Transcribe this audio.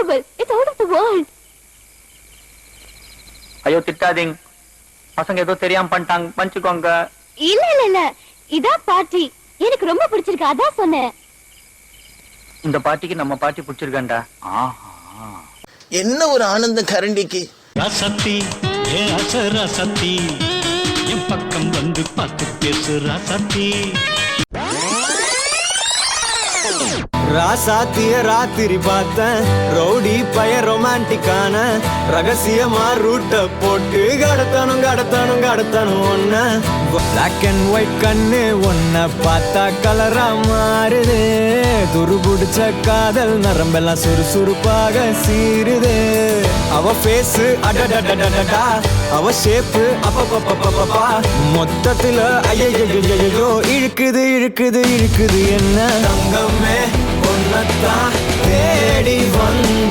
horrible. It's out of the world. ஐயோ திட்டாதீங்க, பசங்க ஏதோ தெரியாம பண்ணிட்டாங்க, மன்னிச்சுக்கோங்க. இல்ல இல்ல இல்ல, இதான் பார்ட்டி. எனக்கு ரொம்ப பிடிச்சிருக்கு, அதான் சொன்னேன். இந்த பார்ட்டிக்கு நம்ம பார்ட்டி பிடிச்சிருக்கேன்டா. என்ன ஒரு ஆனந்தம் கரண்டிக்கு. ரசத்தி ஏ அசரசத்தி, என் பக்கம் வந்து பார்த்து பேசு ரசத்தி. ராசாத்திய ராத்திரி பார்த்தேன், ரவுடி பய ரொமான்டிக்கான ரகசியமா ரூட்ட போட்டு கடத்தணும் ஒன்ன. பிளாக் அண்ட் ஒயிட் கண்ணு ஒன்ன பார்த்தா கலரா மாறுது. துருபுடிச்ச காதல் நரம்பெல்லாம் சுறுசுறுப்பாக சீருது. அவ ஃபேஸ் அடடடடடடா, அவ ஷேப்பு அப்பப்பப்பப்பப்பா, மொத்தத்துல ஐயோ இழுக்குது என்ன. தங்கமே ஒன்னத்தான் தேடி வந்த